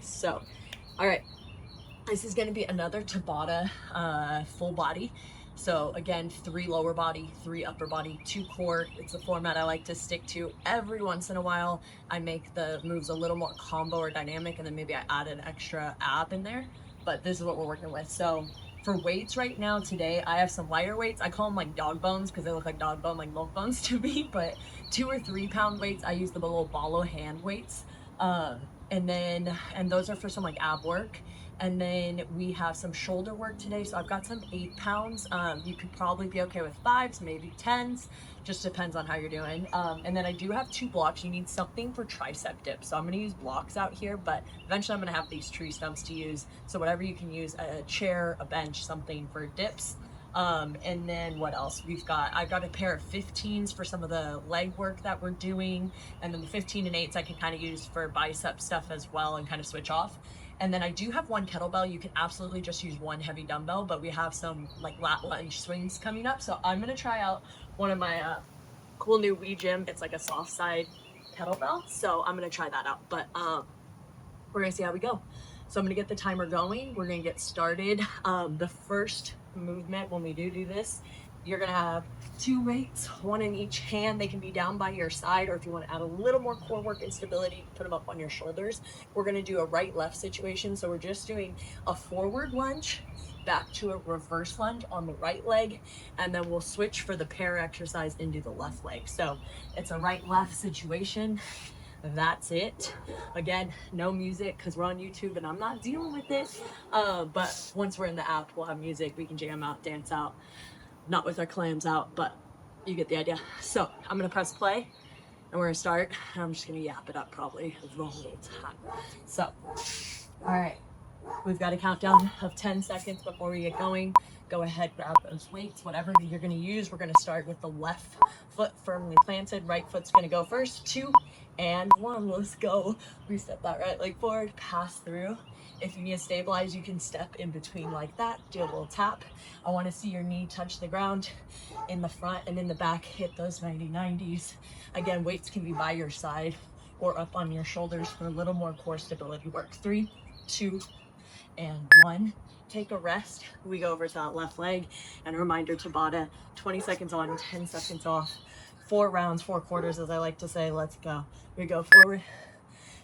So, all right, this is going to be another Tabata full body. So again, 3 lower body, 3 upper body, 2 core. It's the format I like to stick to. Every once in a while, I make the moves a little more combo or dynamic, and then maybe I add an extra ab in there. But this is what we're working with. So for weights right now today, I have some lighter weights. I call them like dog bones because they look like dog bone, like milk bones to me. But 2 or 3 pound weights, I use the little ballo hand weights. And those are for some like ab work. And then we have some shoulder work today. So I've got some 8 pounds. You could probably be okay with 5s, maybe 10s. Just depends on how you're doing. And then I do have 2 blocks. You need something for tricep dips. So I'm gonna use blocks out here, but eventually I'm gonna have these tree stumps to use. So whatever you can use, a chair, a bench, something for dips. And then what else I've got a pair of 15s for some of the leg work that we're doing, and then the 15 and 8s I can kind of use for bicep stuff as well and kind of switch off. And then I do have 1 kettlebell. You can absolutely just use 1 heavy dumbbell, but we have some like lat lunge swings coming up, so I'm gonna try out one of my cool new Wii Gym. It's like a soft side kettlebell, so I'm gonna try that out. But we're gonna see how we go. So I'm gonna get the timer going. We're gonna get started. The first movement when we do this, you're gonna have 2 weights, 1 in each hand. They can be down by your side, or if you want to add a little more core work and stability, put them up on your shoulders. We're gonna do a right-left situation. So we're just doing a forward lunge, back to a reverse lunge on the right leg, and then we'll switch for the pair exercise into the left leg. So it's a right-left situation. That's it. Again, no music because we're on YouTube and I'm not dealing with it. But once we're in the app, we'll have music. We can jam out, dance out, not with our clams out, but you get the idea. So I'm gonna press play and we're gonna start. I'm just gonna yap it up probably the whole time. So, all right, we've got a countdown of 10 seconds before we get going. Go ahead, grab those weights, whatever you're gonna use. We're gonna start with the left foot firmly planted. Right foot's gonna go first. 2 and 1, let's go. We step that right leg forward, pass through. If you need to stabilize, you can step in between like that, do a little tap. I wanna see your knee touch the ground in the front and in the back, hit those 90-90s. Again, weights can be by your side or up on your shoulders for a little more core stability work. 3, 2, and 1. Take a rest. We go over to that left leg, and a reminder, Tabata, 20 seconds on, 10 seconds off. 4 rounds, 4 quarters, as I like to say. Let's go. We go forward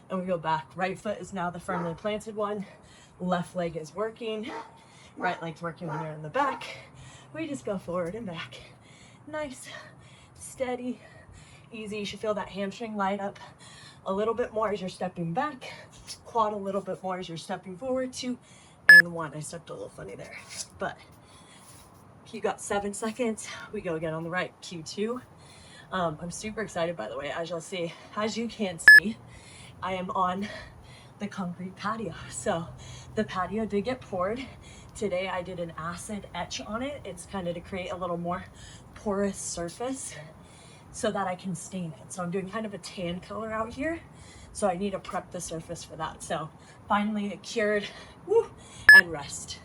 and we go back. Right foot is now the firmly planted one. Left leg is working. Right leg's working when you're in the back. We just go forward and back. Nice, steady, easy. You should feel that hamstring light up a little bit more as you're stepping back. Quad a little bit more as you're stepping forward. 2 and 1. I stepped a little funny there, but you got 7 seconds. We go again on the right. Q2. I'm super excited, by the way. As you can see, I am on the concrete patio. So the patio did get poured. Today I did an acid etch on it. It's kind of to create a little more porous surface so that I can stain it. So I'm doing kind of a tan color out here. So I need to prep the surface for that. So finally it cured, woo, and rest.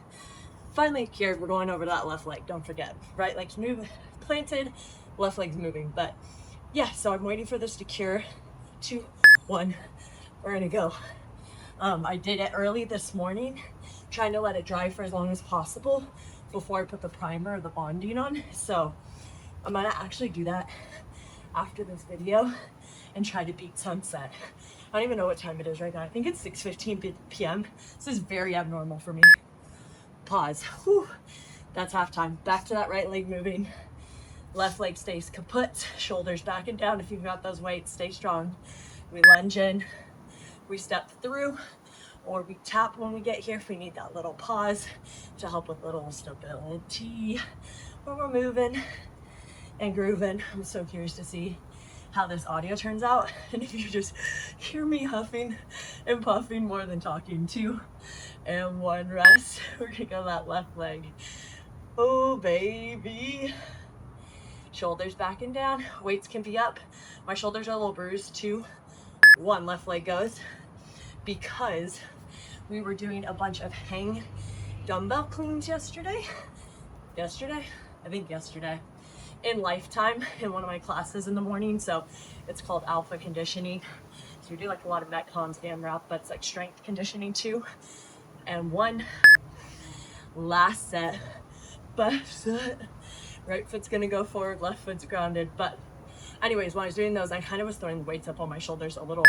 Finally it cured, we're going over to that left leg, don't forget. Right leg's planted, left leg's moving. But yeah, so I'm waiting for this to cure. 2, 1, we're gonna go. I did it early this morning, trying to let it dry for as long as possible before I put the primer or the bonding on. So I'm gonna actually do that after this video and try to beat sunset. I don't even know what time it is right now. I think it's 6:15 p.m. This is very abnormal for me. Pause. Whew. That's halftime. Back to that right leg moving. Left leg stays kaput. Shoulders back and down. If you've got those weights, stay strong. We lunge in. We step through, or we tap when we get here if we need that little pause to help with little stability. Where we're moving and grooving. I'm so curious to see how this audio turns out, and if you just hear me huffing and puffing more than talking. 2 and 1, rest. We're gonna go that left leg. Oh baby, shoulders back and down. Weights can be up. My shoulders are a little bruised. 2, 1, left leg goes, because we were doing a bunch of hang dumbbell cleans yesterday, I think yesterday, in Lifetime in one of my classes in the morning. So it's called alpha conditioning. So we do like a lot of Metcons, AMRAP, but it's like strength conditioning too. And one last set, but right foot's gonna go forward, left foot's grounded. But anyways, when I was doing those, I kind of was throwing the weights up on my shoulders a little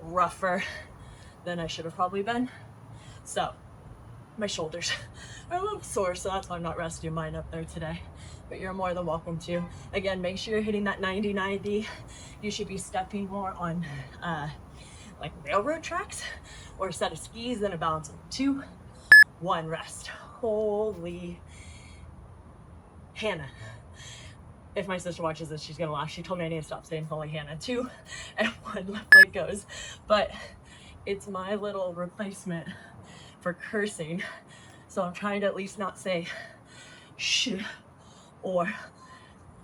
rougher than I should have probably been. So my shoulders are a little sore, so that's why I'm not resting mine up there today. But you're more than welcome to. Again, make sure you're hitting that 90-90. You should be stepping more on like railroad tracks or a set of skis than a balance. 2, 1, rest. Holy Hannah. If my sister watches this, she's gonna laugh. She told me I need to stop saying holy Hannah. 2 and 1, left leg goes. But it's my little replacement for cursing. So I'm trying to at least not say sh or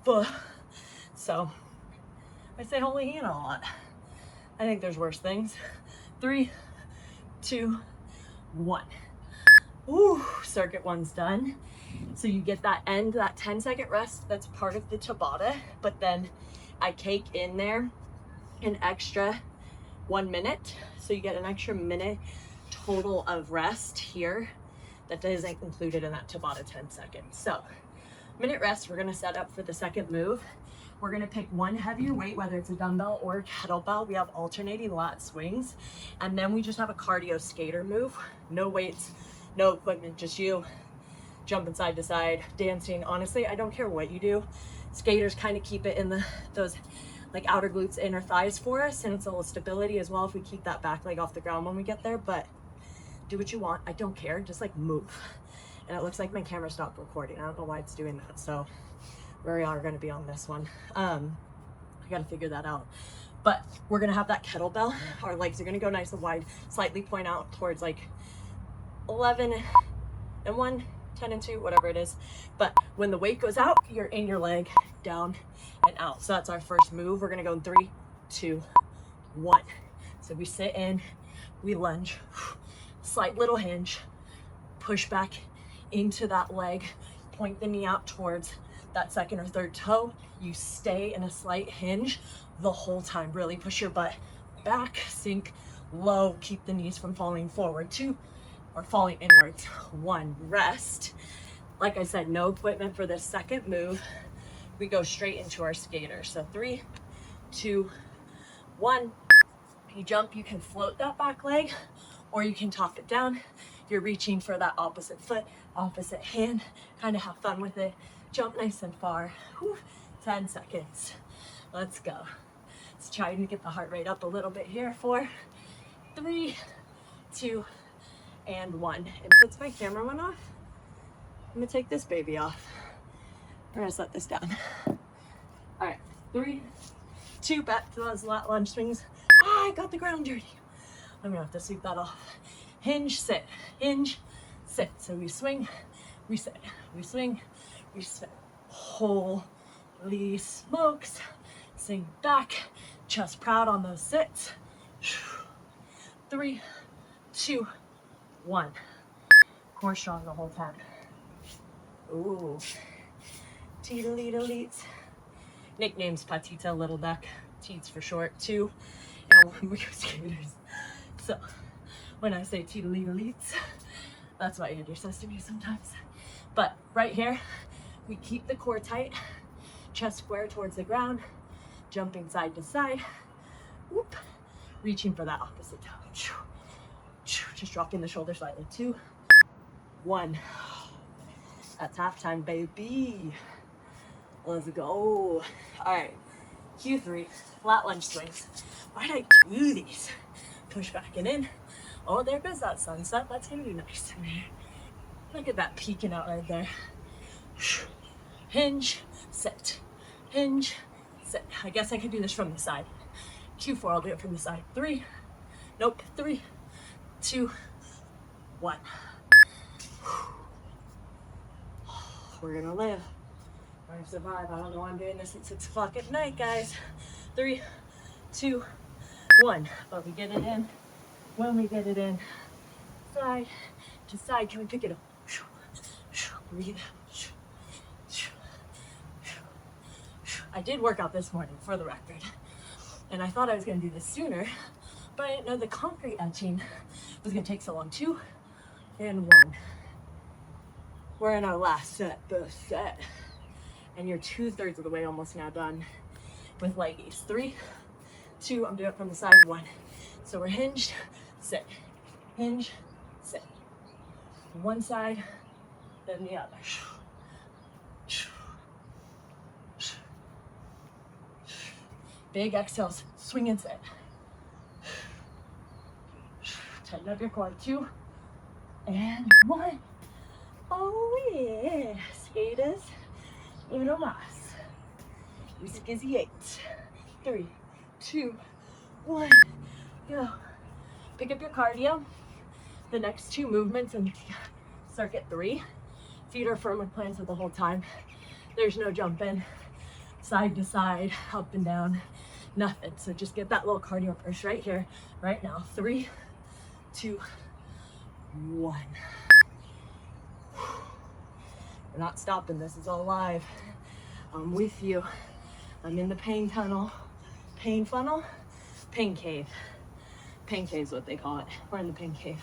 buh. So I say holy Hannah a lot. I think there's worse things. 3, 2, 1. Ooh, circuit 1's done. So you get that end, that 10-second rest, that's part of the Tabata, but then I cake in there an extra 1 minute. So you get an extra minute total of rest here that isn't included in that Tabata 10 seconds. So minute rest, we're gonna set up for the second move. We're gonna pick one heavier weight, whether it's a dumbbell or a kettlebell. We have alternating lat swings. And then we just have a cardio skater move. No weights, no equipment, just you jumping side to side, dancing. Honestly, I don't care what you do. Skaters kind of keep it in those like outer glutes, inner thighs for us. And it's a little stability as well if we keep that back leg off the ground when we get there. But do what you want. I don't care. Just like move. And it looks like my camera stopped recording. I don't know why it's doing that. So we are going to be on this one. I got to figure that out. But we're going to have that kettlebell. Our legs are going to go nice and wide, slightly point out towards like 11 and 1, 10 and 2, whatever it is. But when the weight goes out, you're in your leg, down and out. So that's our first move. We're going to go in 3, 2, 1. So we sit in, we lunge, slight little hinge, push back into that leg, point the knee out towards that second or third toe. You stay in a slight hinge the whole time. Really push your butt back, sink low, keep the knees from falling forward. 2, or falling inwards. 1, rest. Like I said, no equipment for this second move. We go straight into our skater. So 3, 2, 1. You jump, you can float that back leg or you can top it down. You're reaching for that opposite foot, opposite hand. Kind of have fun with it. Jump nice and far. Whew. 10 seconds. Let's go. Let's try to get the heart rate up a little bit here. 4, 3, 2, and 1. And since my camera went off, I'm gonna take this baby off. We're gonna set this down. All right, 3, 2, back to those lat lunge swings. Ah, I got the ground dirty. I'm gonna have to sweep that off. Hinge, sit, hinge, sit. So we swing, we sit, we swing, we sit. Holy smokes. Sink back, chest proud on those sits. 3, 2, 1. Core strong the whole time. Ooh. Teedle-leedle-leets. Nicknames Patita, Little Duck. Teets for short. 2 and 1 we go skaters. So when I say teedle-leedle-leets, that's what Andrew says to me sometimes. But right here, we keep the core tight, chest square towards the ground, jumping side to side. Whoop. Reaching for that opposite toe. Just dropping the shoulder slightly. 2, 1. That's halftime, baby. Let's go. All right. Q3, flat lunge swings. Why did I do these? Push back and in. Oh, there goes that sunset. That's gonna be nice. Look at that peeking out right there. Hinge, sit. Hinge, sit. I guess I could do this from the side. Q4, I'll do it from the side. 3, nope, 3, 2, 1. We're gonna live. We're gonna survive. I don't know why I'm doing this at 6 o'clock at night, guys. 3, 2, 1. But we get it in. When we get it in, side to side, can we pick it up? Breathe. I did work out this morning, for the record. And I thought I was gonna do this sooner, but I didn't know the concrete etching was gonna take so long. 2 and 1. We're in our last set, both set. And you're 2/3 of the way almost now done with leggies. 3, 2, I'm doing it from the side, 1. So we're hinged, sit, hinge, sit. One side, then the other. Big exhales, swing and sit. Tighten up your core, 2 and 1. Oh yeah, skaters, uno más. Music is 8, 3, 2, 1, go. Pick up your cardio. The next 2 movements in circuit 3, feet are firmly planted the whole time. There's no jumping side to side, up and down, nothing. So just get that little cardio push right here, right now. 3, 2, 1. We're not stopping. This is all live. I'm with you. I'm in the pain tunnel, pain funnel, pain cave. Pain cave is what they call it. We're in the pain cave.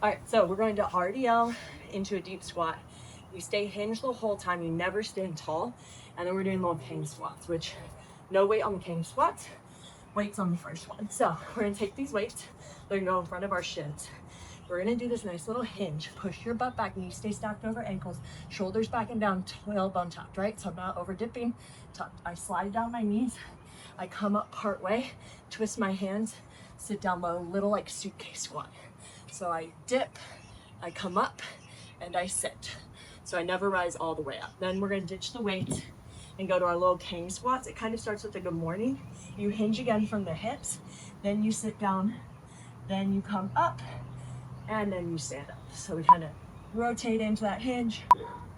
All right, so we're going to RDL into a deep squat. You stay hinged the whole time. You never stand tall. And then we're doing little Kang squats, which no weight on the Kang squats, weights on the first one. So we're gonna take these weights. They're gonna go in front of our shins. We're gonna do this nice little hinge. Push your butt back, knees stay stacked over ankles, shoulders back and down, tailbone tucked, right? So I'm not over dipping, tucked. I slide down my knees. I come up part way, twist my hands, sit down low, little like suitcase squat. So I dip, I come up, and I sit. So I never rise all the way up. Then we're gonna ditch the weight and go to our little Kang squats. It kind of starts with a good morning. You hinge again from the hips, then you sit down, then you come up, and then you stand up. So we kind of rotate into that hinge,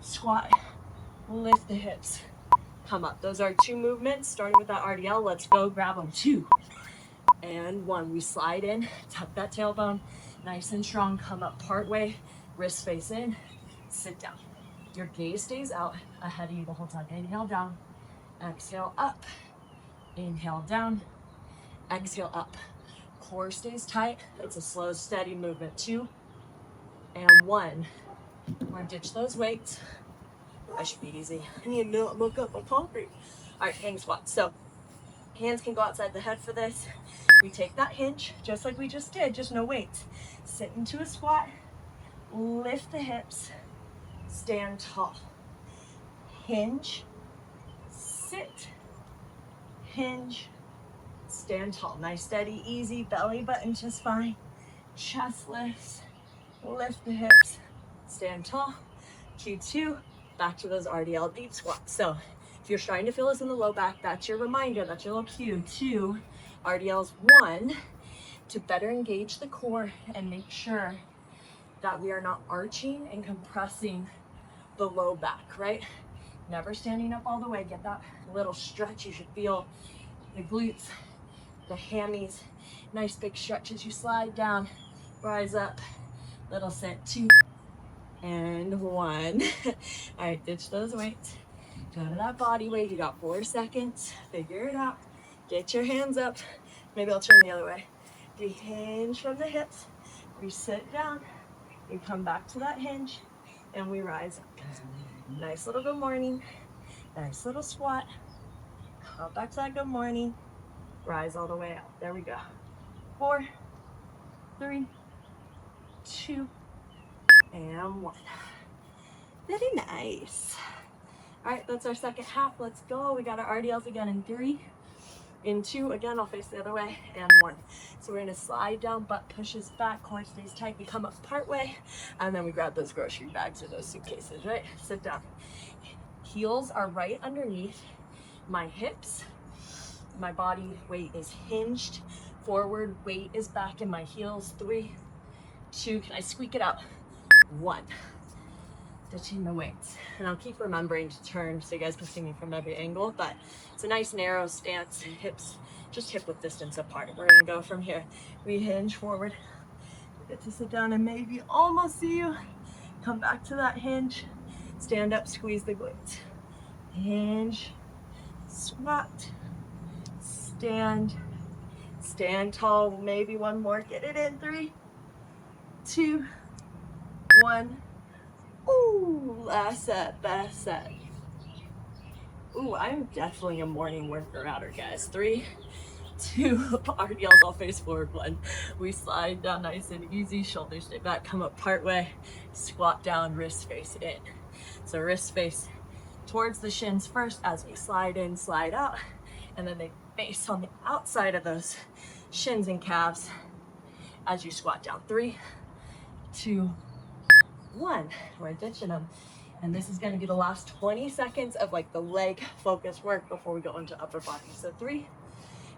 squat, lift the hips, come up. Those are 2 movements, starting with that RDL. Let's go, grab them. 2 and 1. We slide in, tuck that tailbone, nice and strong, come up part way, wrist face in, sit down. Your gaze stays out ahead of you the whole time. Inhale down, exhale up, inhale down, exhale up. Core stays tight. It's a slow, steady movement. 2 and 1. We're gonna ditch those weights. That should be easy. I need to look up on concrete. All right, hang squats. So hands can go outside the head for this. We take that hinge, just like we just did, just no weights. Sit into a squat, lift the hips, stand tall. Hinge, sit, hinge, stand tall. Nice, steady, easy, belly button to spine, chest lifts, lift the hips, stand tall. Q2, back to those RDL deep squats. So if you're starting to feel this in the low back, that's your reminder, that's your little cue. 2, RDLs. 1, to better engage the core and make sure that we are not arching and compressing the low back, right? Never standing up all the way. Get that little stretch. You should feel the glutes, the hammies. Nice big stretch as you slide down, rise up, little sit. 2 and 1. All right, ditch those weights. Go to that body weight. You got 4 seconds. Figure it out. Get your hands up. Maybe I'll turn the other way. We hinge from the hips. We sit down. We come back to that hinge and we rise up. Nice little good morning. Nice little squat. Come back to that good morning. Rise all the way up. There we go. 4, 3, 2, and 1. Very nice. All right, that's our second half. Let's go. We got our RDLs again in 3. In 2, again, I'll face the other way, and 1. So we're gonna slide down, butt pushes back, core stays tight. We come up part way, and then we grab those grocery bags or those suitcases, right? Sit down. Heels are right underneath my hips. My body weight is hinged forward, weight is back in my heels. 3, 2, can I squeak it out? 1. Ditching the weights. And I'll keep remembering to turn so you guys can see me from every angle, but it's a nice narrow stance, hips just hip width distance apart. We're gonna go from here. We hinge forward, get to sit down and maybe almost see you. Come back to that hinge, stand up, squeeze the glutes. Hinge, squat, stand tall, maybe one more, get it in, 3, 2, 1. Ooh, last set, best set. Ooh, I'm definitely a morning worker outer, guys. 3, 2, RDLs all face forward, 1. We slide down nice and easy, shoulders stay back, come up part way, squat down, wrist face in. So wrist face towards the shins first as we slide in, slide out, and then they face on the outside of those shins and calves as you squat down. 3, 2, 1. We're ditching them. And this is going to be the last 20 seconds of like the leg focus work before we go into upper body. So 3,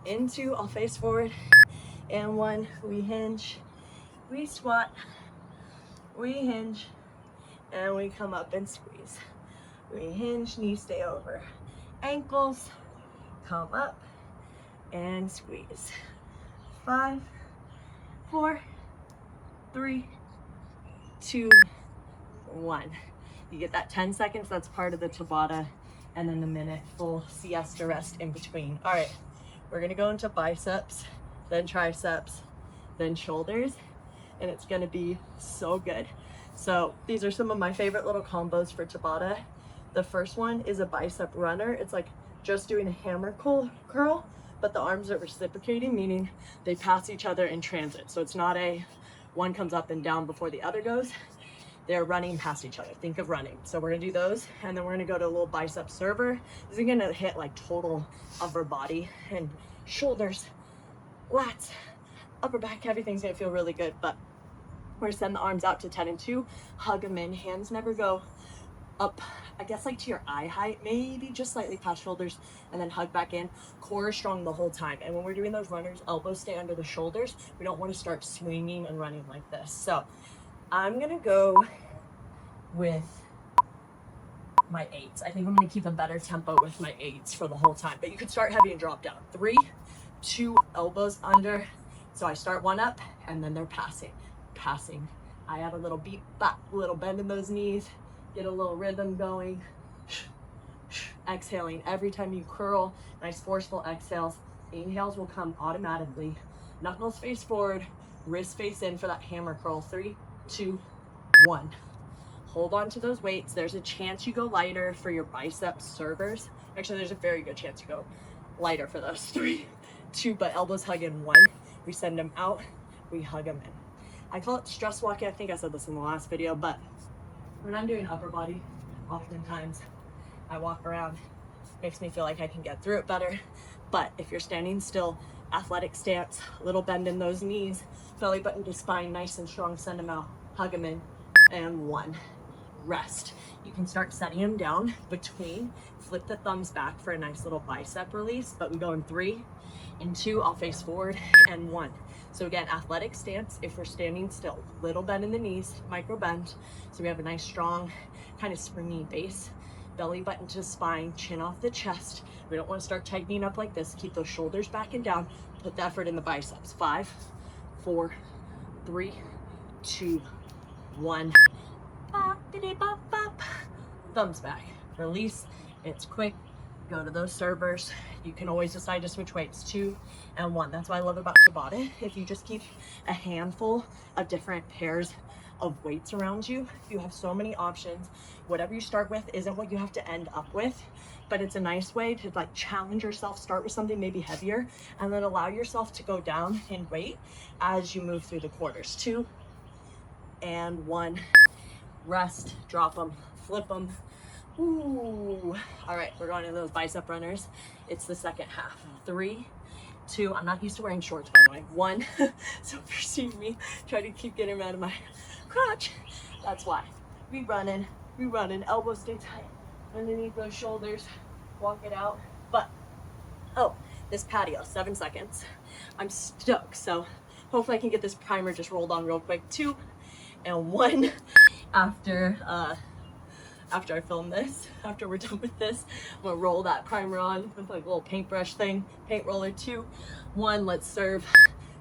in 2, I'll face forward, and 1, we hinge, we squat, we hinge, and we come up and squeeze. We hinge, knees stay over ankles, come up and squeeze. 5, 4, 3, 2, 1. You get that 10 seconds, that's part of the Tabata, and then the minute full siesta rest in between. All right, we're gonna go into biceps, then triceps, then shoulders, and it's gonna be so good. So these are some of my favorite little combos for Tabata. The first one is a bicep runner. It's like just doing a hammer curl, but the arms are reciprocating, meaning they pass each other in transit. So it's not a one comes up and down before the other goes. They're running past each other. Think of running. So we're gonna do those, and then we're gonna go to a little bicep server. This is gonna hit like total upper body and shoulders, lats, upper back, everything's gonna feel really good. But we're gonna send the arms out to 10 and 2, hug them in, hands never go up, I guess like to your eye height, maybe just slightly past shoulders, and then hug back in. Core is strong the whole time. And when we're doing those runners, elbows stay under the shoulders. We don't want to start swinging and running like this. So I'm gonna go with my 8s. I think I'm gonna keep a better tempo with my 8s for the whole time, but you could start heavy and drop down. 3, 2, elbows under. So I start 1 up, and then they're passing. I add a little beat back, a little bend in those knees, get a little rhythm going. Exhaling every time you curl, nice forceful exhales. Inhales will come automatically. Knuckles face forward, wrist face in for that hammer curl. 3, 2, 1. Hold on to those weights. There's a chance you go lighter for your bicep servers. Actually, there's a very good chance you go lighter for those. 3, 2, but elbows hug in. 1. We send them out, we hug them in. I call it stress walking. I think I said this in the last video, but when I'm doing upper body, oftentimes I walk around, makes me feel like I can get through it better. But if you're standing still, athletic stance, little bend in those knees, belly button to spine, nice and strong, send them out, hug them in, and 1. Rest. You can start setting them down between, flip the thumbs back for a nice little bicep release, but we go in 3, in 2, I'll face forward, and 1. So again, athletic stance, if we're standing still, little bend in the knees, micro bend. So we have a nice strong, kind of springy base, belly button to spine, chin off the chest. We don't want to start tightening up like this. Keep those shoulders back and down. Put the effort in the biceps. 5, 4, 3, 2, 1. Thumbs back. Release. It's quick. Go to those servers. You can always decide to switch weights. 2 and 1. That's what I love about Tabata. If you just keep a handful of different pairs of weights around you, you have so many options. Whatever you start with isn't what you have to end up with, but it's a nice way to like challenge yourself. Start with something maybe heavier, and then allow yourself to go down in weight as you move through the quarters. 2 and 1. Rest, drop them, flip them. Ooh. All right, we're going to those bicep runners. It's the second half. 3, 2, I'm not used to wearing shorts, by the way. 1, so if you're seeing me try to keep getting them out of my crotch, that's why. We running, elbows stay tight underneath those shoulders, walk it out. But, oh, this patio, 7 seconds. I'm stuck, so hopefully I can get this primer just rolled on real quick. 2 and 1. After I film this, after we're done with this, I'm gonna roll that primer on with like a little paintbrush thing, paint roller. 2, 1, let's serve.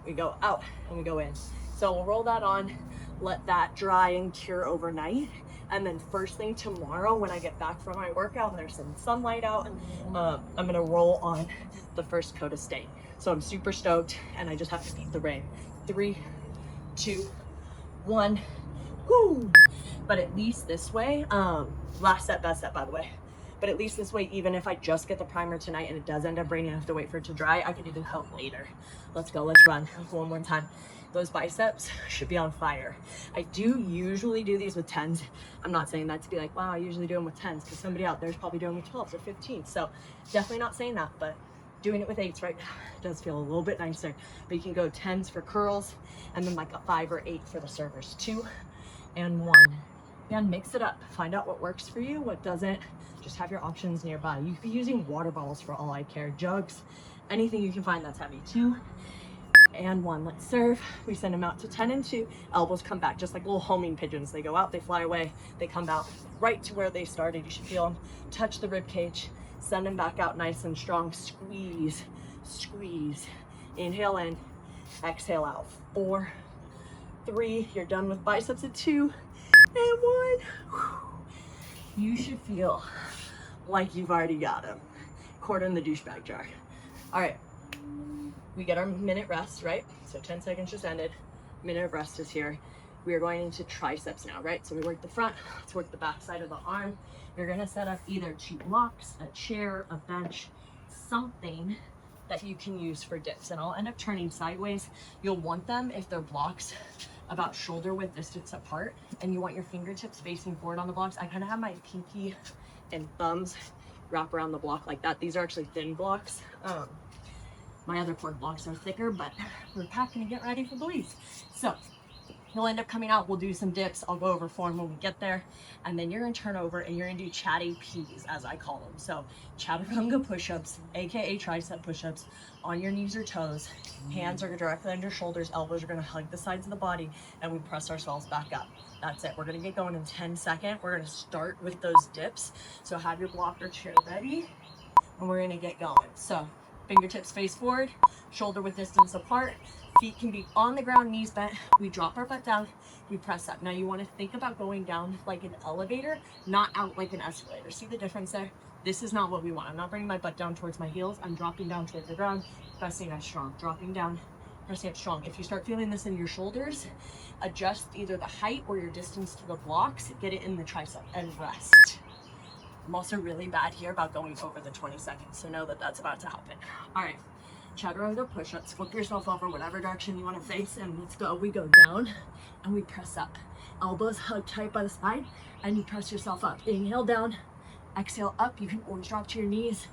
We go out and we go in. So we'll roll that on, let that dry and cure overnight, And then first thing tomorrow when I get back from my workout and there's some sunlight out, I'm gonna roll on the first coat of stain. So I'm super stoked and I just have to beat the rain. 3, 2, 1, whoo! But at least this way, last set, best set by the way. But at least this way, even if I just get the primer tonight and it does end up raining, I have to wait for it to dry, I can do the coat later. Let's go, let's run one more time. Those biceps should be on fire. I do usually do these with 10s. I'm not saying that to be like, wow, I usually do them with 10s, because somebody out there is probably doing with 12s or 15s. So definitely not saying that, but doing it with 8s right now does feel a little bit nicer. But you can go 10s for curls and then like a 5 or 8 for the servers. 2 and 1. And mix it up. Find out what works for you, what doesn't. Just have your options nearby. You could be using water bottles for all I care. Jugs, anything you can find that's heavy. 2 and 1. Let's serve. We send them out to 10 and 2. Elbows come back just like little homing pigeons. They go out, they fly away, they come out right to where they started. You should feel them touch the rib cage. Send them back out nice and strong. Squeeze, squeeze. Inhale in, exhale out. 4, 3. You're done with biceps at 2 and 1. You should feel like you've already got them. Quarter in the douchebag jar. All right. We get our minute rest, right? So 10 seconds just ended. Minute of rest is here. We are going into triceps now, right? So we work the front, let's work the back side of the arm. You're gonna set up either 2 blocks, a chair, a bench, something that you can use for dips. And I'll end up turning sideways. You'll want them, if they're blocks, about shoulder width distance apart, and you want your fingertips facing forward on the blocks. I kind of have my pinky and thumbs wrap around the block like that. These are actually thin blocks. My other cord blocks are thicker, but we're packing to get ready for Belize. So you'll end up coming out. We'll do some dips. I'll go over form when we get there. And then you're gonna turn over and you're gonna do chatty P's, as I call them. So Chaturanga push-ups, AKA tricep push-ups, on your knees or toes. Hands are directly under shoulders. Elbows are gonna hug the sides of the body, and we press ourselves back up. That's it. We're gonna get going in 10 seconds. We're gonna start with those dips. So have your block or chair ready, and we're gonna get going. So fingertips face forward, shoulder width distance apart. Feet can be on the ground, knees bent. We drop our butt down, we press up. Now you want to think about going down like an elevator, not out like an escalator. See the difference there? This is not what we want. I'm not bringing my butt down towards my heels. I'm dropping down towards the ground, pressing up strong, dropping down, pressing up strong. If you start feeling this in your shoulders, adjust either the height or your distance to the blocks, get it in the tricep, and rest. I'm also really bad here about going over the 20 seconds, so know that that's about to happen. All right. Chaturanga push-ups. Flip yourself over whatever direction you want to face, and let's go. We go down and we press up. Elbows hug tight by the side, and you press yourself up. Inhale down, exhale up. You can always drop to your knees.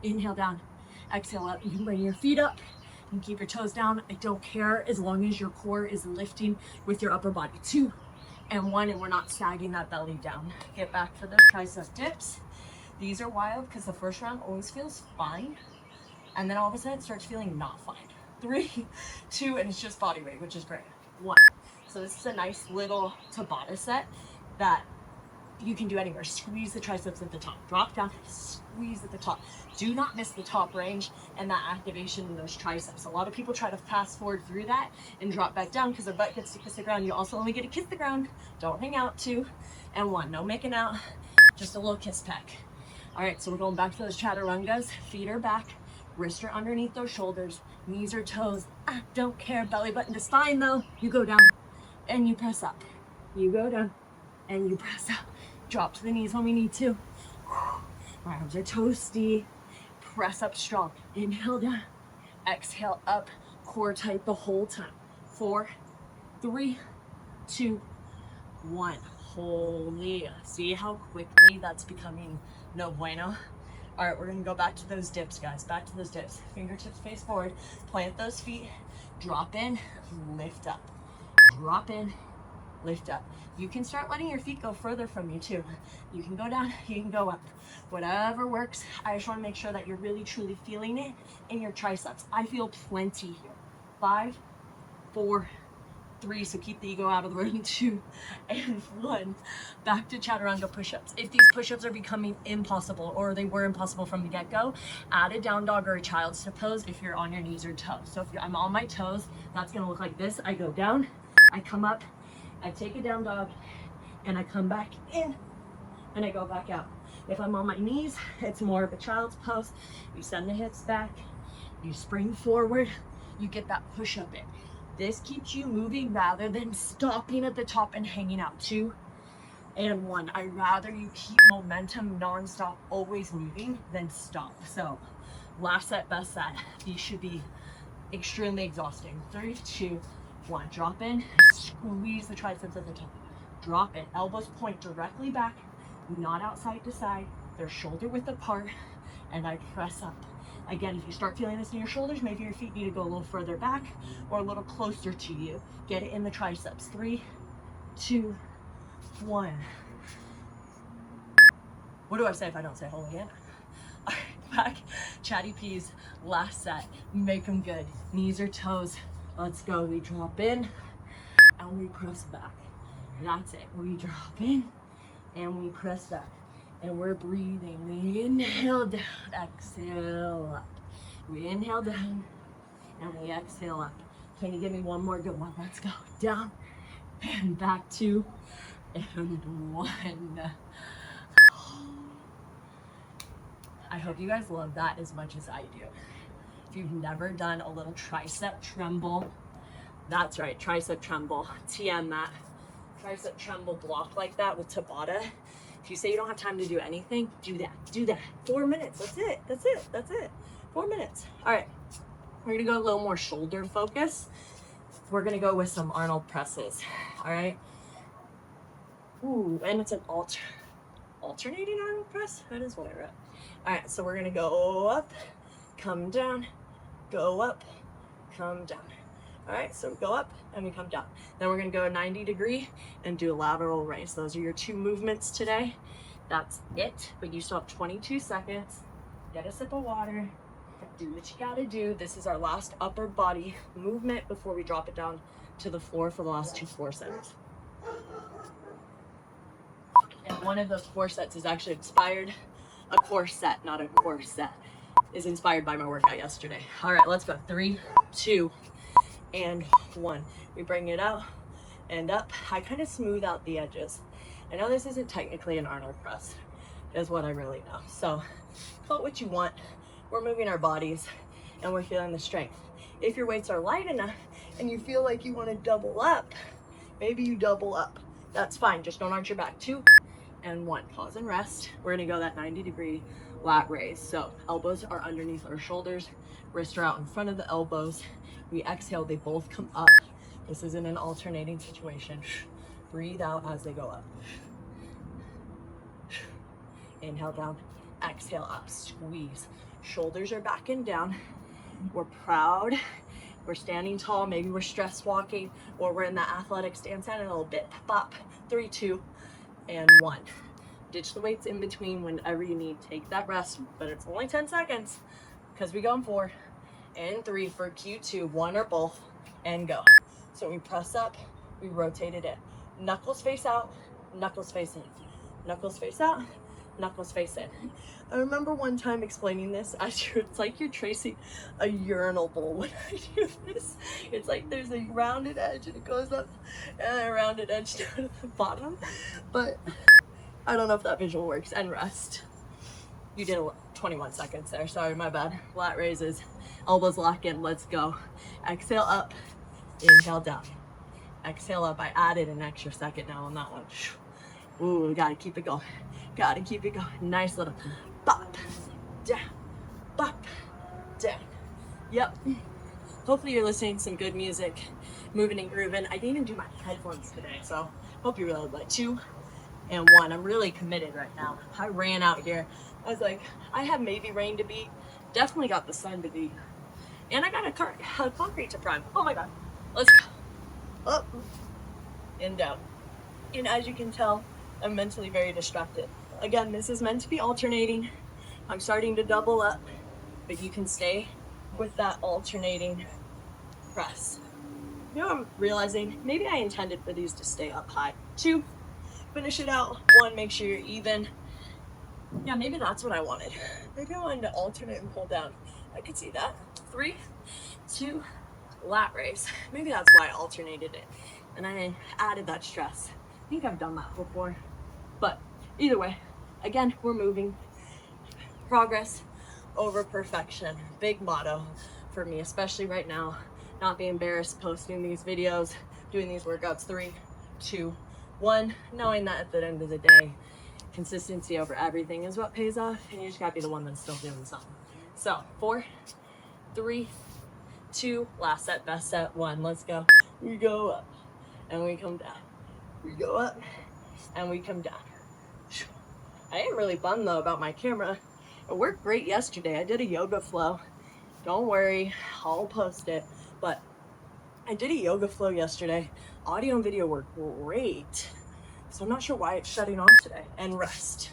Inhale down, exhale up. You can bring your feet up and keep your toes down. I don't care as long as your core is lifting with your upper body. 2 and 1, and we're not sagging that belly down. Get back for those tricep dips. These are wild because the first round always feels fine, and then all of a sudden it starts feeling not fine. 3, 2, and it's just body weight, which is great. 1. So this is a nice little Tabata set that you can do anywhere. Squeeze the triceps at the top. Drop down, squeeze at the top. Do not miss the top range and that activation in those triceps. A lot of people try to fast forward through that and drop back down because their butt gets to kiss the ground. You also only get to kiss the ground. Don't hang out. 2 and 1. No making out, just a little kiss peck. All right, so we're going back to those chaturangas. Feet are back. Wrists are underneath those shoulders, knees or toes. I don't care, belly button to spine though. You go down and you press up. You go down and you press up. Drop to the knees when we need to. My arms are toasty. Press up strong. Inhale down, exhale up. Core tight the whole time. 4, 3, 2, 1. Holy, see how quickly that's becoming no bueno? All right, we're gonna go back to those dips, guys. Back to those dips. Fingertips face forward. Plant those feet. Drop in, lift up. Drop in, lift up. You can start letting your feet go further from you too. You can go down, you can go up. Whatever works. I just wanna make sure that you're really truly feeling it in your triceps. I feel plenty here. 5, 4, 3, so keep the ego out of the room. 2 and 1. Back to chaturanga push-ups. If these push-ups are becoming impossible, or they were impossible from the get-go, add a down dog or a child's pose if you're on your knees or toes. So if I'm on my toes, that's gonna look like this. I go down, I come up, I take a down dog, and I come back in, and I go back out. If I'm on my knees, it's more of a child's pose. You send the hips back, you spring forward, you get that push up in. This keeps you moving rather than stopping at the top and hanging out. 2 and 1. I'd rather you keep momentum nonstop, always moving, than stop. So last set, best set. These should be extremely exhausting. 3, 2, 1. Drop in, squeeze the triceps at the top. Drop it. Elbows point directly back, not outside to side. They're shoulder width apart, and I press up. Again, if you start feeling this in your shoulders, maybe your feet need to go a little further back or a little closer to you. Get it in the triceps. 3, 2, 1. What do I say if I don't say hold again? All right, back, chatty peas, last set. Make them good. Knees or toes. Let's go. We drop in and we press back. That's it. We drop in and we press back. And we're breathing. We inhale down, exhale up. We inhale down and we exhale up. Can you give me one more good one? Let's go. Down and back, 2 and 1. I hope you guys love that as much as I do. If you've never done a little tricep tremble, that's right, tricep tremble. TM that. Tricep tremble block like that with Tabata. If you say you don't have time to do anything, do that. Do that. 4 minutes. That's it. That's it. That's it. 4 minutes. All right. We're going to go a little more shoulder focus. We're going to go with some Arnold presses. All right. Ooh, and it's an alternating Arnold press. That is what I wrote. All right. So we're going to go up, come down, go up, come down. All right, so we go up and we come down. Then we're gonna go a 90-degree and do a lateral raise. Those are your 2 movements today. That's it, but you still have 22 seconds. Get a sip of water, do what you gotta do. This is our last upper body movement before we drop it down to the floor for the last 2 4 sets. And one of those 4 sets is actually inspired, a core set, not a core set, is inspired by my workout yesterday. All right, let's go. 3, 2, and 1. We bring it out and up. I kind of smooth out the edges. I know this isn't technically an Arnold press, is what I really know. So call it what you want. We're moving our bodies and we're feeling the strength. If your weights are light enough and you feel like you want to double up, maybe you double up. That's fine. Just don't arch your back. 2 and 1. Pause and rest. We're going to go that 90-degree lat raise. So elbows are underneath our shoulders. Wrists are out in front of the elbows. We exhale, they both come up. This isn't an alternating situation. Breathe out as they go up. Inhale down, exhale up, squeeze. Shoulders are back and down. We're proud. We're standing tall. Maybe we're stress walking or we're in that athletic stance and a little bit. Pop. 3, 2, and 1. Ditch the weights in between whenever you need. Take that rest, but it's only 10 seconds because we go in 4 and 3 for Q2, 1 or both, and go. So we press up, we rotate it in. Knuckles face out, knuckles face in. Knuckles face out, knuckles face in. I remember one time explaining this as it's like you're tracing a urinal bowl when I do this. It's like there's a rounded edge and it goes up and a rounded edge down to the bottom. But I don't know if that visual works. And rest. You did 21 seconds there. Sorry, my bad. Lat raises. Elbows lock in. Let's go. Exhale up. Inhale down. Exhale up. I added an extra second now on that one. Ooh, we gotta keep it going. Gotta keep it going. Nice little bop, down, bop, down. Yep. Hopefully you're listening to some good music, moving and grooving. I didn't even do my headphones today, so hope you really like 2 and 1. I'm really committed right now. I ran out here. I was like, I have maybe rain to beat. Definitely got the sun to beat. And I got a concrete to prime. Oh my God. Let's go. Up and down. And as you can tell, I'm mentally very distracted. Again, this is meant to be alternating. I'm starting to double up, but you can stay with that alternating press. You know, I'm realizing maybe I intended for these to stay up high. 2, finish it out. 1, make sure you're even. Yeah, maybe that's what I wanted. Maybe I wanted to alternate and pull down. I could see that. 3, 2, lat raise. Maybe that's why I alternated it. And I added that stress. I think I've done that before, but either way, again, we're moving. Progress over perfection. Big motto for me, especially right now. Not be embarrassed posting these videos, doing these workouts. 3, 2, 1. Knowing that at the end of the day, consistency over everything is what pays off, and you just gotta be the one that's still doing something. So 4, 3, 2, last set, best set, 1. Let's go. We go up and we come down. We go up and we come down. I ain't really bummed though about my camera. It worked great yesterday. I did a yoga flow. Don't worry, I'll post it. But I did a yoga flow yesterday. Audio and video worked great. So I'm not sure why it's shutting off today. And rest.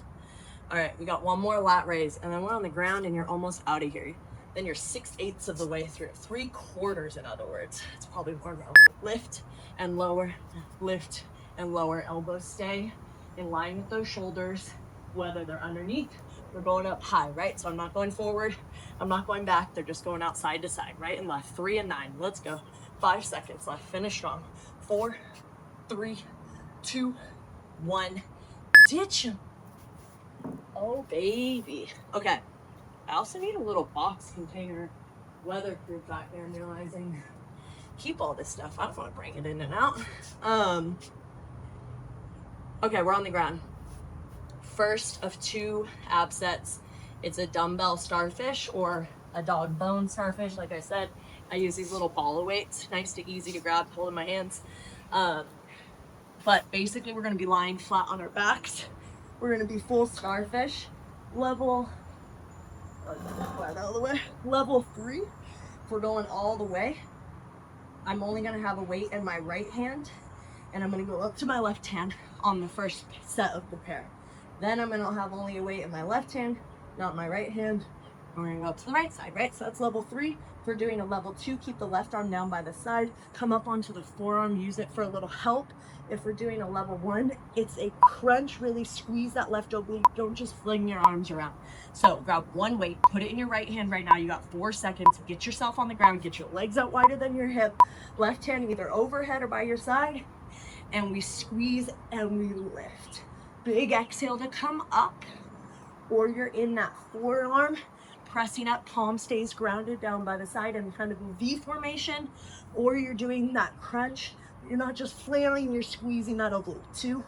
All right, we got one more lat raise, and then we're on the ground and you're almost out of here. Then you're 6/8 of the way through. 3/4, in other words. It's probably more around. Lift and lower, lift and lower. Elbows stay in line with those shoulders, whether they're underneath, we're going up high, right? So I'm not going forward, I'm not going back, they're just going out side to side, right and left. 3 and 9, let's go. 5 seconds left, finish strong. 4, 3, 2, 1, ditch them. Oh baby. Okay, I also need a little box container, weatherproof back there. I'm realizing, keep all this stuff, I don't want to bring it in and out. Okay, we're on the ground. First of 2 ab sets. It's a dumbbell starfish or a dog bone starfish. Like I said, I use these little ball weights. Nice to easy to grab, hold in my hands. But basically we're gonna be lying flat on our backs. We're gonna be full starfish. Level 3. If we're going all the way, I'm only gonna have a weight in my right hand, and I'm gonna go up to my left hand on the first set of the pair. Then I'm gonna have only a weight in my left hand, not my right hand. We're gonna go up to the right side, right? So that's level 3. If we're doing a level 2, keep the left arm down by the side, come up onto the forearm, use it for a little help. If we're doing a level 1, it's a crunch, really squeeze that left oblique, don't just fling your arms around. So grab one weight, put it in your right hand right now, you got 4 seconds, get yourself on the ground, get your legs out wider than your hip, left hand either overhead or by your side, and we squeeze and we lift. Big exhale to come up, or you're in that forearm, pressing up, palm stays grounded down by the side in kind of a V formation, or you're doing that crunch. You're not just flailing, you're squeezing that oblique. 2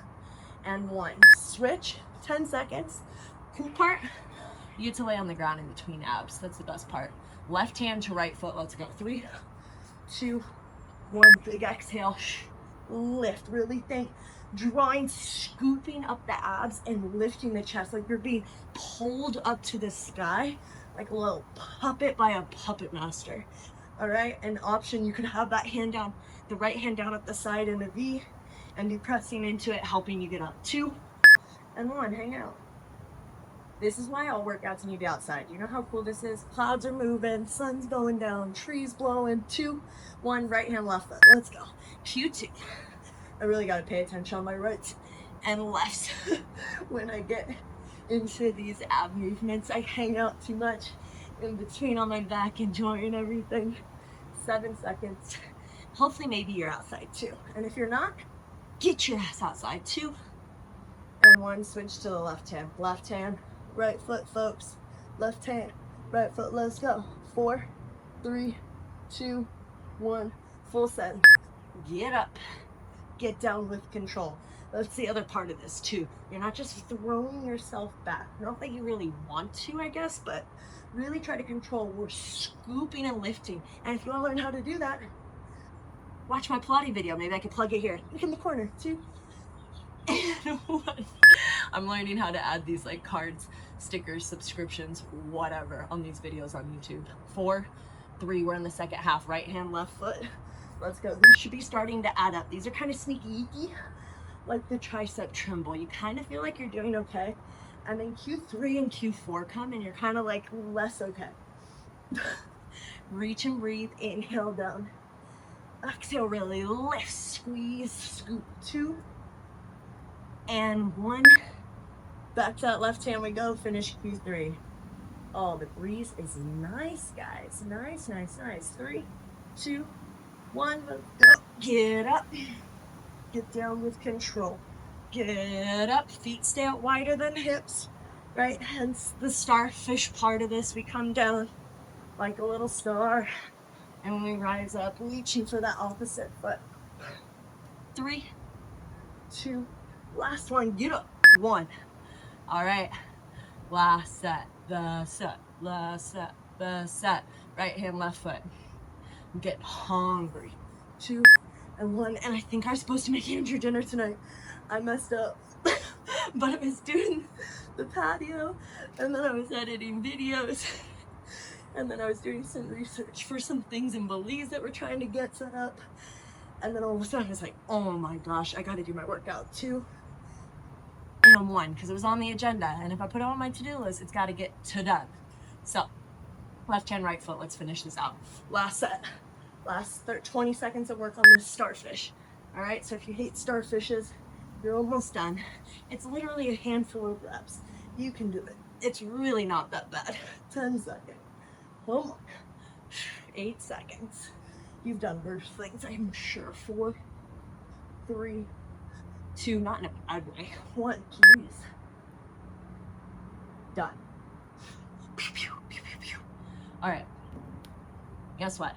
and 1. Switch, 10 seconds. Cool part, you get to lay on the ground in between abs. That's the best part. Left hand to right foot, let's go. 3, 2, 1, big exhale. Lift, really think. Drawing, scooping up the abs and lifting the chest like you're being pulled up to the sky like a little puppet by a puppet master. All right, an option, you could have that hand down, the right hand down at the side in a V, and be pressing into it, helping you get up. 2 and 1, hang out. This is why all workouts need to be outside. You know how cool this is? Clouds are moving, sun's going down, trees blowing. 2, 1, right hand, left foot. Let's go. Q2. I really got to pay attention on my rights and lefts when I get into these ab movements. I hang out too much in between on my back, enjoying everything. 7 seconds. Hopefully maybe you're outside too. And if you're not, get your ass outside. 2 and 1, switch to the left hand. Left hand, right foot, folks. Left hand, right foot, let's go. 4, 3, 2, 1, full send. Get up. Get down with control. That's the other part of this too. You're not just throwing yourself back. Not that you really want to, I guess, but really try to control. We're scooping and lifting. And if you want to learn how to do that, watch my Pilates video. Maybe I can plug it here. Look in the corner. 2 and 1. I'm learning how to add these like cards, stickers, subscriptions, whatever on these videos on YouTube. 4, 3, we're in the second half. Right hand, left foot. Let's go. These should be starting to add up. These are kind of sneaky, like the tricep tremble. You kind of feel like you're doing okay. And then Q3 and Q4 come and you're kind of like less okay. Reach and breathe, inhale down. Exhale, really lift, squeeze, scoop. 2 and 1. Back to that left hand we go, finish Q3. Oh, the breeze is nice, guys. Nice, nice, nice. 3, 2, 1, let's go. Get up. Get down with control. Get up, feet stay out wider than hips, right? Hence the starfish part of this. We come down like a little star and we rise up, reaching for that opposite foot. 3, 2, last one, get up, 1. All right, last set, the set, last set, the set. Right hand, left foot. Get hungry. 2 and 1. And I think I was supposed to make Andrew dinner tonight. I messed up. But I was doing the patio, and then I was editing videos, and then I was doing some research for some things in Belize that we're trying to get set up. And then all of a sudden I was like, oh my gosh, I gotta do my workout. 2 and 1, because it was on the agenda. And if I put it on my to-do list, it's gotta get to done. So left hand, right foot, let's finish this out. Last set, last 20 seconds of work on this starfish. All right, so if you hate starfishes, you're almost done. It's literally a handful of reps. You can do it. It's really not that bad. 10 seconds. Come on. 8 seconds. You've done worse things, I'm sure. 4, 3, 2, not in a bad way. 1, please. Done. Pew, pew, pew, pew, pew. All right. Guess what?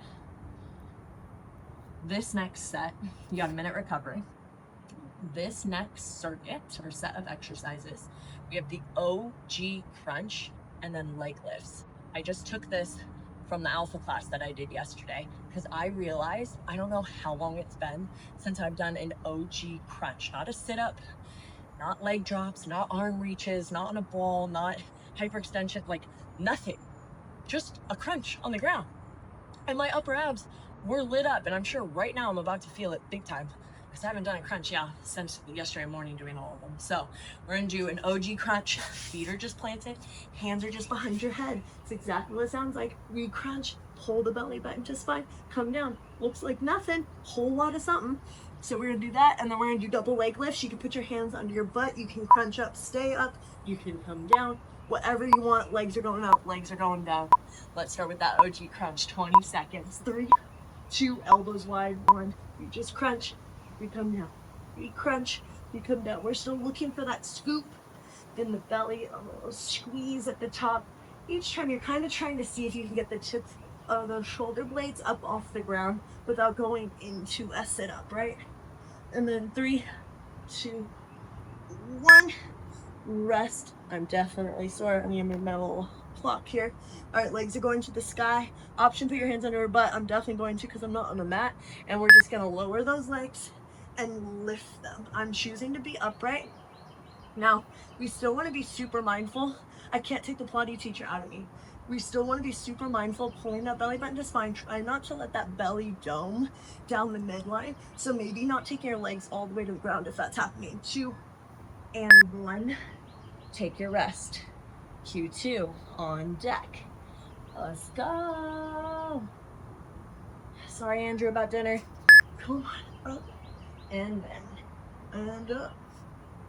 This next set, you got a minute recovery. This next circuit or set of exercises, we have the OG crunch and then leg lifts. I just took this from the alpha class that I did yesterday because I realized, I don't know how long it's been since I've done an OG crunch, not a sit-up, not leg drops, not arm reaches, not on a ball, not hyperextension, like nothing, just a crunch on the ground. And my upper abs were lit up, and I'm sure right now I'm about to feel it big time because I haven't done a crunch, since yesterday morning doing all of them. So we're gonna do an OG crunch. Feet are just planted, hands are just behind your head. It's exactly what it sounds like. We crunch, hold the belly button just fine, come down. Looks like nothing, whole lot of something. So we're gonna do that, and then we're gonna do double leg lifts. You can put your hands under your butt, you can crunch up, stay up, you can come down, whatever you want. Legs are going up, legs are going down. Let's start with that OG crunch, 20 seconds. 3, 2, elbows wide, 1, you just crunch, we come down, we crunch, we come down. We're still looking for that scoop in the belly, a little squeeze at the top. Each time you're kind of trying to see if you can get the tips of the shoulder blades up off the ground without going into a sit-up, right? And then 3, 2, 1, rest. I'm definitely sore. I'm gonna move my little clock here. All right, legs are going to the sky. Option, put your hands under your butt. I'm definitely going to because I'm not on a mat. And we're just gonna lower those legs and lift them. I'm choosing to be upright. Now, we still wanna be super mindful. I can't take the Pilates teacher out of me. We still wanna be super mindful, pulling that belly button to spine. Try not to let that belly dome down the midline. So maybe not taking your legs all the way to the ground if that's happening. 2 and 1, take your rest. Q2 on deck. Let's go. Sorry, Andrew, about dinner. Come on, up and down, and up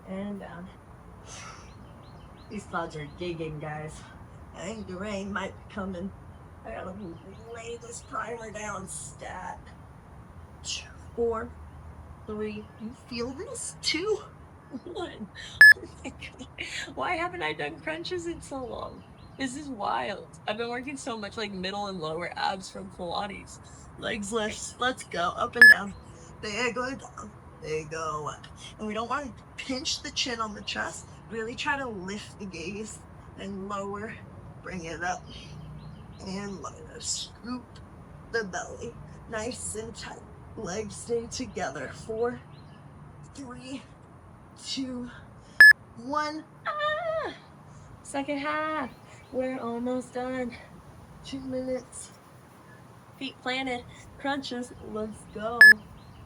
and down. These clouds are gigging, guys. I think the rain might be coming. I gotta lay this primer down stat. 4, 3, you feel this? 2, 1. Oh my God. Why haven't I done crunches in so long? This is wild. I've been working so much like middle and lower abs from Pilates. Legs lifts, let's go, up and down. They go down, they go up. And we don't want to pinch the chin on the chest. Really try to lift the gaze and lower, bring it up and lower. Scoop the belly, nice and tight. Legs stay together. 4, 3, 2, 1. Ah! Second half. We're almost done. 2 minutes. Feet planted. Crunches. Let's go.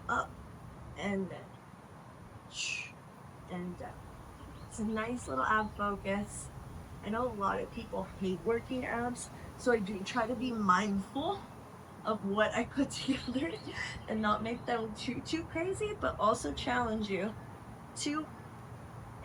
Up and down. And down. It's a nice little ab focus. I know a lot of people hate working abs, so I do try to be mindful of what I put together and not make them too crazy, but also challenge you. 2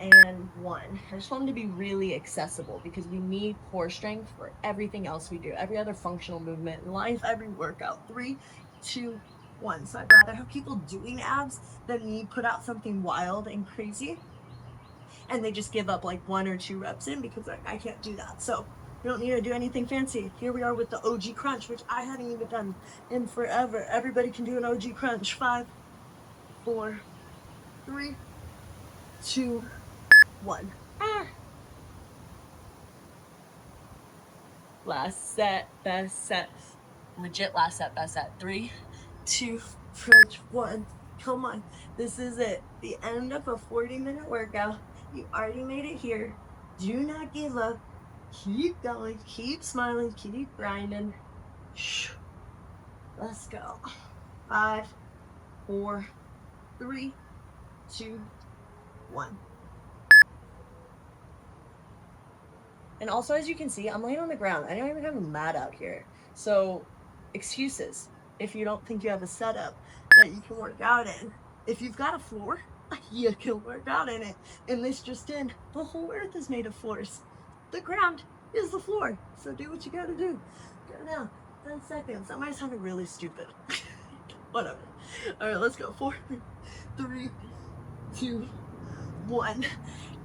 and 1. I just want them to be really accessible because we need core strength for everything else we do, every other functional movement in life, every workout. 3, 2, 1. So I'd rather have people doing abs than me put out something wild and crazy and they just give up like 1 or 2 reps in because I can't do that. So you don't need to do anything fancy. Here we are with the OG crunch, which I hadn't even done in forever. Everybody can do an OG crunch. 5, 4, 3, 2, 1. Last set, best set. Legit last set, best set. 3, 2, 1. Come on. This is it. The end of a 40-minute workout. You already made it here. Do not give up. Keep going. Keep smiling. Keep grinding. Let's go. 5, 4, 3, 2, 1. And also, as you can see, I'm laying on the ground. I don't even have a mat out here. So, excuses if you don't think you have a setup that you can work out in. If you've got a floor, you can work out in it. And this just in, the whole earth is made of floors. The ground is the floor. So do what you gotta do. Go down. 10 seconds. That might sound really stupid. Whatever. All right, let's go. 4, 3, 2, 1.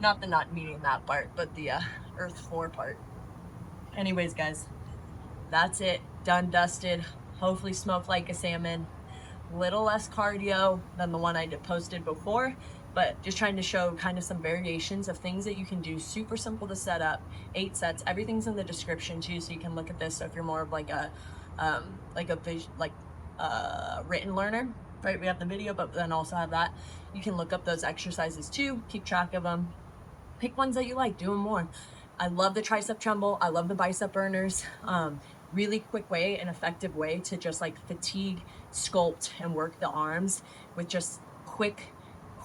Not the not needing that part, but the earth floor part. Anyways, guys, that's it. Done, dusted. Hopefully smoked like a salmon. Little less cardio than the one I posted before, but just trying to show kind of some variations of things that you can do. Super simple to set up. 8 sets. Everything's in the description too, so you can look at this. So if you're more of like a written learner, right? We have the video, but then also have that. You can look up those exercises too. Keep track of them. Pick ones that you like. Do them more. I love the tricep tremble. I love the bicep burners. Really quick way, an effective way to just like fatigue, sculpt, and work the arms with just quick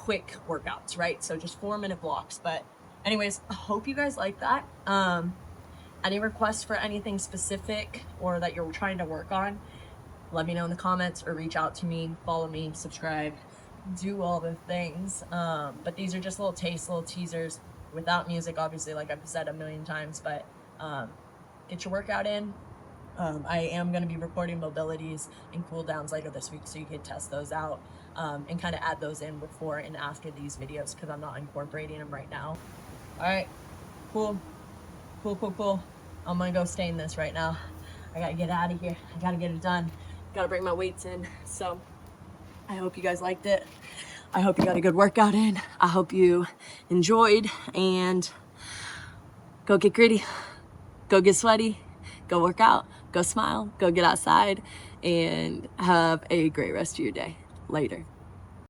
workouts, right? So just 4-minute blocks. But anyways, I hope you guys like that. Any requests for anything specific or that you're trying to work on, let me know in the comments or reach out to me, follow me, subscribe, do all the things. But these are just little tastes, little teasers without music, obviously, like I've said a million times, but get your workout in. I am going to be recording mobilities and cool downs later this week, so you can test those out and kind of add those in before and after these videos because I'm not incorporating them right now. All right, cool. I'm going to go stain this right now. I got to get out of here. I got to get it done. Got to bring my weights in. So I hope you guys liked it. I hope you got a good workout in. I hope you enjoyed, and go get gritty, go get sweaty, go work out, go smile, go get outside, and have a great rest of your day. Later.